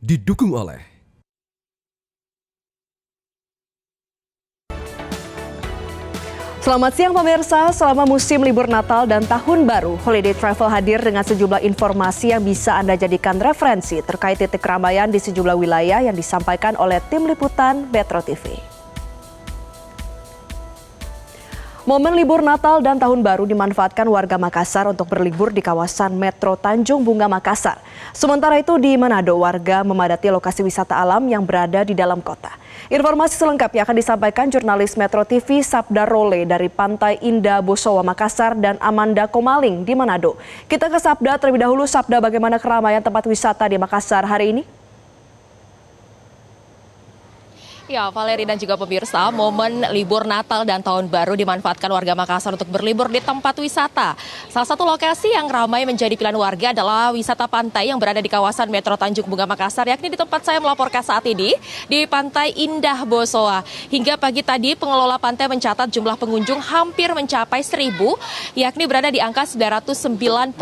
didukung oleh Selamat siang pemirsa, selama musim libur Natal dan Tahun Baru, Holiday Travel hadir dengan sejumlah informasi yang bisa Anda jadikan referensi terkait titik keramaian di sejumlah wilayah yang disampaikan oleh tim liputan Metro TV. Momen libur Natal dan Tahun Baru dimanfaatkan warga Makassar untuk berlibur di kawasan Metro Tanjung Bunga Makassar. Sementara itu di Manado, warga memadati lokasi wisata alam yang berada di dalam kota. Informasi selengkapnya akan disampaikan jurnalis Metro TV Sabda Role dari Pantai Indah Bosowa Makassar dan Amanda Komaling di Manado. Kita ke Sabda terlebih dahulu. Sabda, bagaimana keramaian tempat wisata di Makassar hari ini? Ya, Valeri dan juga pemirsa, momen libur Natal dan Tahun Baru dimanfaatkan warga Makassar untuk berlibur di tempat wisata. Salah satu lokasi yang ramai menjadi pilihan warga adalah wisata pantai yang berada di kawasan Metro Tanjung Bunga Makassar, yakni di tempat saya melaporkan saat ini, di Pantai Indah Bosowa. Hingga pagi tadi, pengelola pantai mencatat jumlah pengunjung hampir mencapai 1.000, yakni berada di angka 993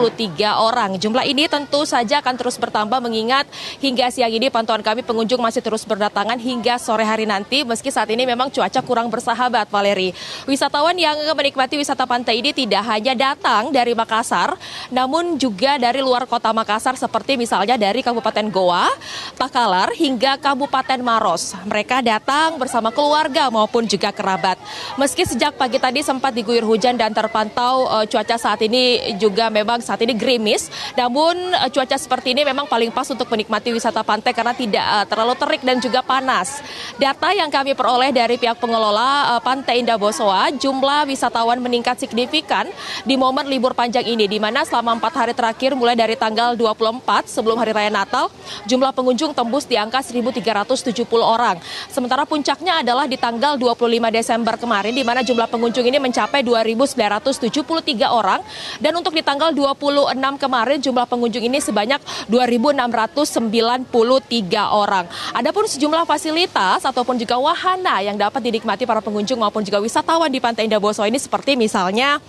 orang. Jumlah ini tentu saja akan terus bertambah mengingat hingga siang ini pantauan kami pengunjung masih terus berdatangan hingga sore hari nanti, meski saat ini memang cuaca kurang bersahabat, Valeri. Wisatawan yang menikmati wisata pantai ini tidak hanya datang dari Makassar, namun juga dari luar kota Makassar seperti misalnya dari Kabupaten Goa, Takalar, hingga Kabupaten Maros. Mereka datang bersama keluarga maupun juga kerabat. Meski sejak pagi tadi sempat diguyur hujan dan terpantau cuaca saat ini juga memang saat ini gerimis, namun cuaca seperti ini memang paling pas untuk menikmati wisata pantai karena tidak terlalu terik dan juga panas. Data yang kami peroleh dari pihak pengelola Pantai Indah Bosowa, jumlah wisatawan meningkat signifikan di momen libur panjang ini, di mana selama 4 hari terakhir mulai dari tanggal 24 sebelum Hari Raya Natal, jumlah pengunjung tembus di angka 1.370 orang. Sementara puncaknya adalah di tanggal 25 Desember kemarin, di mana jumlah pengunjung ini mencapai 2.973 orang, dan untuk di tanggal 26 kemarin jumlah pengunjung ini sebanyak 2.693 orang. Adapun sejumlah fasilitas ataupun juga wahana yang dapat dinikmati para pengunjung maupun juga wisatawan di Pantai Indah Bosowa ini seperti misalnya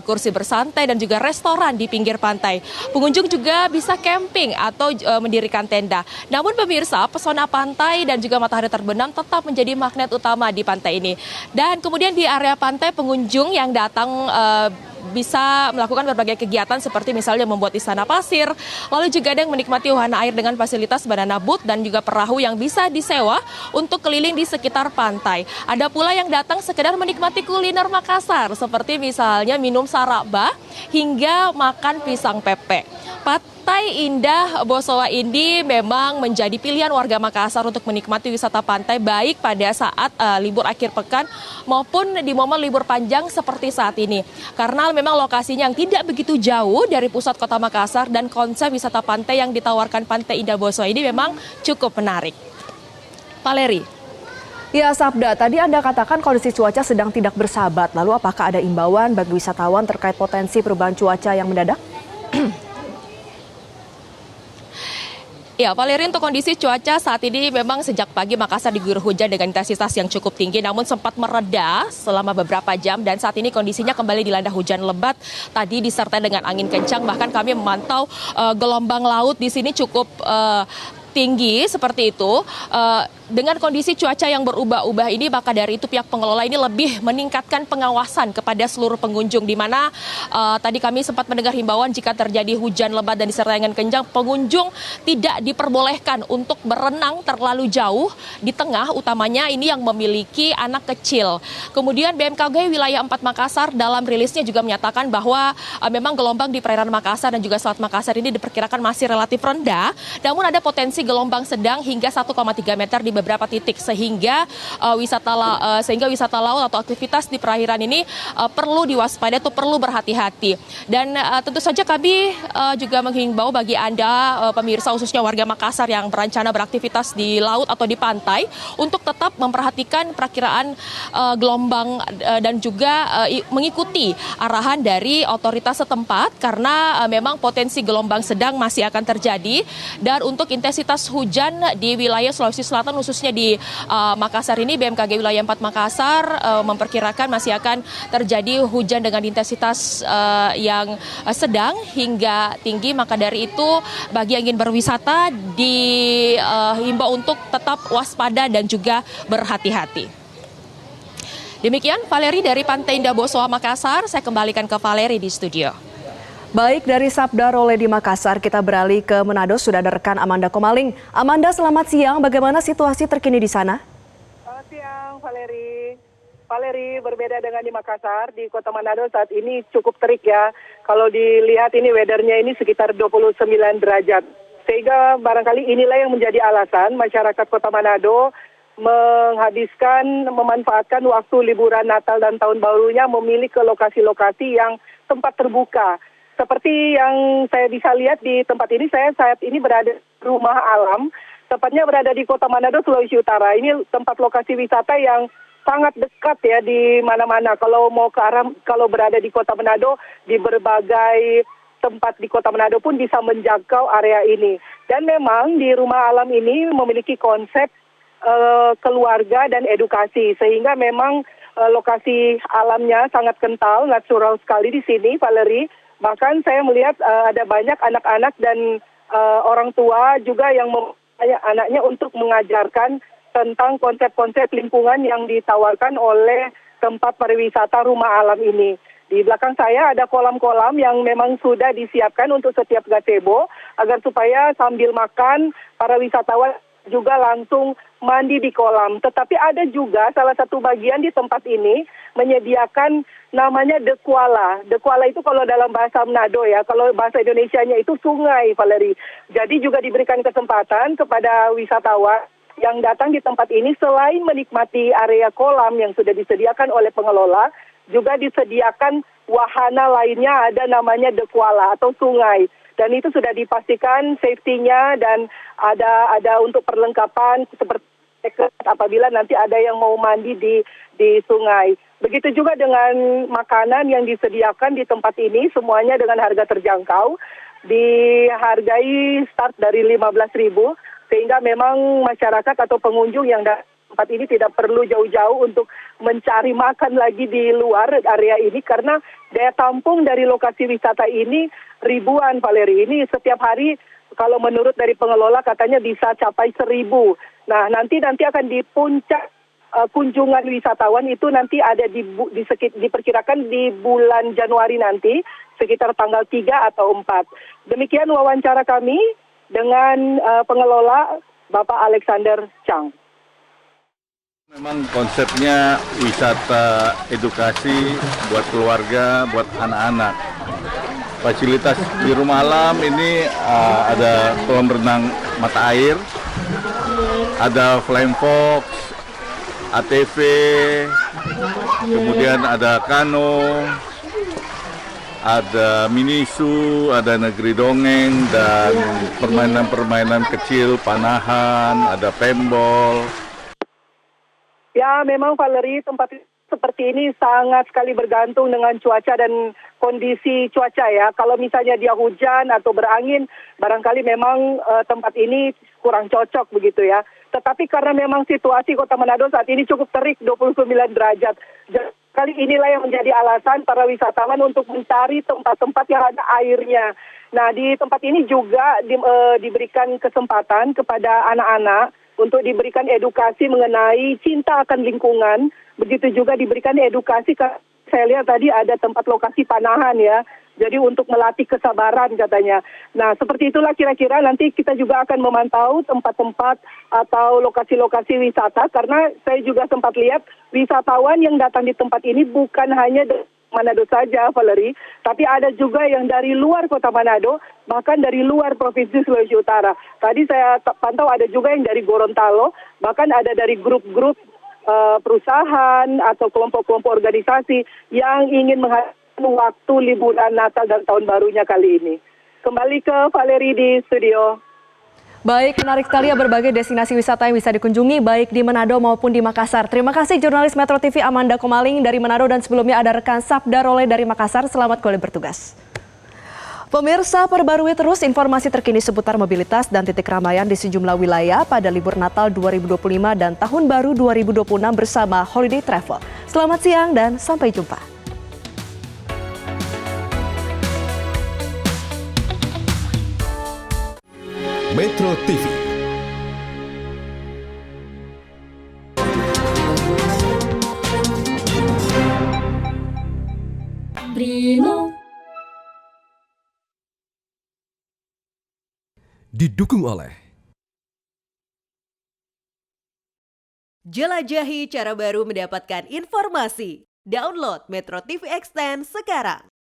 kursi bersantai dan juga restoran di pinggir pantai. Pengunjung juga bisa camping atau mendirikan tenda. Namun pemirsa, pesona pantai dan juga matahari terbenam tetap menjadi magnet utama di pantai ini. Dan kemudian di area pantai, pengunjung yang datang bisa melakukan berbagai kegiatan seperti misalnya membuat istana pasir, lalu juga ada yang menikmati wahana air dengan fasilitas banana boat dan juga perahu yang bisa disewa untuk keliling di sekitar pantai. Ada pula yang datang sekedar menikmati kuliner Makassar seperti misalnya minum saraba hingga makan pisang pepek. Pantai Indah Bosowa ini memang menjadi pilihan warga Makassar untuk menikmati wisata pantai baik pada saat libur akhir pekan maupun di momen libur panjang seperti saat ini. Karena memang lokasinya yang tidak begitu jauh dari pusat kota Makassar dan konsep wisata pantai yang ditawarkan Pantai Indah Bosowa ini memang cukup menarik. Valeri. Ya Sabda, tadi Anda katakan kondisi cuaca sedang tidak bersahabat. Lalu apakah ada imbauan bagi wisatawan terkait potensi perubahan cuaca yang mendadak? Ya, Valeri, untuk kondisi cuaca saat ini memang sejak pagi Makassar diguyur hujan dengan intensitas yang cukup tinggi, namun sempat mereda selama beberapa jam dan saat ini kondisinya kembali dilanda hujan lebat tadi disertai dengan angin kencang. Bahkan kami memantau gelombang laut di sini cukup tinggi seperti itu. Dengan kondisi cuaca yang berubah-ubah ini, maka dari itu pihak pengelola ini lebih meningkatkan pengawasan kepada seluruh pengunjung, di mana tadi kami sempat mendengar himbauan jika terjadi hujan lebat dan disertai angin kencang, pengunjung tidak diperbolehkan untuk berenang terlalu jauh di tengah, utamanya ini yang memiliki anak kecil. Kemudian BMKG wilayah 4 Makassar dalam rilisnya juga menyatakan bahwa memang gelombang di perairan Makassar dan juga Selat Makassar ini diperkirakan masih relatif rendah, namun ada potensi gelombang sedang hingga 1,3 meter di beberapa titik, sehingga wisata laut atau aktivitas di perairan ini perlu diwaspadai atau perlu berhati-hati. Dan tentu saja kami juga menghimbau bagi Anda pemirsa, khususnya warga Makassar yang berencana beraktivitas di laut atau di pantai, untuk tetap memperhatikan perakiraan gelombang dan juga mengikuti arahan dari otoritas setempat, karena memang potensi gelombang sedang masih akan terjadi. Dan untuk intensitas hujan di wilayah Sulawesi Selatan khususnya di Makassar ini, BMKG Wilayah 4 Makassar memperkirakan masih akan terjadi hujan dengan intensitas yang sedang hingga tinggi. Maka dari itu bagi yang ingin berwisata dihimbau untuk tetap waspada dan juga berhati-hati. Demikian Valeri dari Pantai Indah Bosowa Makassar, saya kembalikan ke Valeri di studio. Baik, dari Sabda Role di Makassar kita beralih ke Manado, sudah ada rekan Amanda Komaling. Amanda, selamat siang, bagaimana situasi terkini di sana? Selamat siang Valeri. Valeri, berbeda dengan di Makassar, di Kota Manado saat ini cukup terik ya. Kalau dilihat ini weathernya ini sekitar 29 derajat. Sehingga barangkali inilah yang menjadi alasan masyarakat Kota Manado memanfaatkan waktu liburan Natal dan Tahun Barunya memilih ke lokasi-lokasi yang tempat terbuka. Seperti yang saya bisa lihat di tempat ini, saya saat ini berada di Rumah Alam, tepatnya berada di Kota Manado, Sulawesi Utara. Ini tempat lokasi wisata yang sangat dekat ya di mana-mana. Kalau berada di Kota Manado, di berbagai tempat di Kota Manado pun bisa menjangkau area ini. Dan memang di Rumah Alam ini memiliki konsep keluarga dan edukasi, sehingga memang lokasi alamnya sangat kental, natural sekali di sini, Valeri. Bahkan saya melihat ada banyak anak-anak dan orang tua juga yang mengajak anaknya untuk mengajarkan tentang konsep-konsep lingkungan yang ditawarkan oleh tempat pariwisata Rumah Alam ini. Di belakang saya ada kolam-kolam yang memang sudah disiapkan untuk setiap gazebo agar supaya sambil makan para wisatawan juga langsung mandi di kolam. Tetapi ada juga salah satu bagian di tempat ini menyediakan namanya Dekwala. Dekwala itu kalau dalam bahasa Manado ya, kalau bahasa Indonesianya itu sungai, Valeri. Jadi juga diberikan kesempatan kepada wisatawan yang datang di tempat ini selain menikmati area kolam yang sudah disediakan oleh pengelola, juga disediakan wahana lainnya, ada namanya Dekwala atau sungai. Dan itu sudah dipastikan safety-nya dan ada untuk perlengkapan seperti apabila nanti ada yang mau mandi di sungai. Begitu juga dengan makanan yang disediakan di tempat ini, semuanya dengan harga terjangkau, dihargai start dari 15.000, sehingga memang masyarakat atau pengunjung yang datang tempat ini tidak perlu jauh-jauh untuk mencari makan lagi di luar area ini, karena daya tampung dari lokasi wisata ini ribuan, Valeri. Ini setiap hari kalau menurut dari pengelola katanya bisa capai 1.000. Nah, nanti akan di puncak kunjungan wisatawan itu nanti ada diperkirakan di bulan Januari nanti, sekitar tanggal 3 atau 4. Demikian wawancara kami dengan pengelola Bapak Alexander Chang. Memang konsepnya wisata edukasi buat keluarga, buat anak-anak. Fasilitas di Rumah Alam ini ada kolam renang mata air, ada flying fox, ATV, kemudian ada kano, ada minisu, ada negeri dongeng, dan permainan-permainan kecil, panahan, ada pembol. Ya, memang Valeri, tempat seperti ini sangat sekali bergantung dengan cuaca dan kondisi cuaca ya. Kalau misalnya dia hujan atau berangin, barangkali memang tempat ini kurang cocok begitu ya. Tetapi karena memang situasi Kota Manado saat ini cukup terik, 29 derajat. Kali inilah yang menjadi alasan para wisatawan untuk mencari tempat-tempat yang ada airnya. Nah, di tempat ini juga diberikan kesempatan kepada anak-anak untuk diberikan edukasi mengenai cinta akan lingkungan. Begitu juga diberikan edukasi, saya lihat tadi ada tempat lokasi panahan ya. Jadi untuk melatih kesabaran katanya. Nah, seperti itulah kira-kira nanti kita juga akan memantau tempat-tempat atau lokasi-lokasi wisata. Karena saya juga sempat lihat wisatawan yang datang di tempat ini bukan hanya Manado saja, Valeri, tapi ada juga yang dari luar Kota Manado, bahkan dari luar Provinsi Sulawesi Utara. Tadi saya pantau ada juga yang dari Gorontalo, bahkan ada dari grup-grup perusahaan atau kelompok-kelompok organisasi yang ingin menghabiskan waktu liburan Natal dan Tahun Barunya kali ini. Kembali ke Valeri di studio. Baik, menarik sekali ya berbagai destinasi wisata yang bisa dikunjungi baik di Manado maupun di Makassar. Terima kasih jurnalis Metro TV Amanda Komaling dari Manado, dan sebelumnya ada rekan Sabda Role dari Makassar. Selamat kembali bertugas. Pemirsa, perbarui terus informasi terkini seputar mobilitas dan titik keramaian di sejumlah wilayah pada libur Natal 2025 dan Tahun Baru 2026 bersama Holiday Travel. Selamat siang dan sampai jumpa. Metro TV. Primo. Didukung oleh jelajahi cara baru mendapatkan informasi. Download Metro TV Extend sekarang.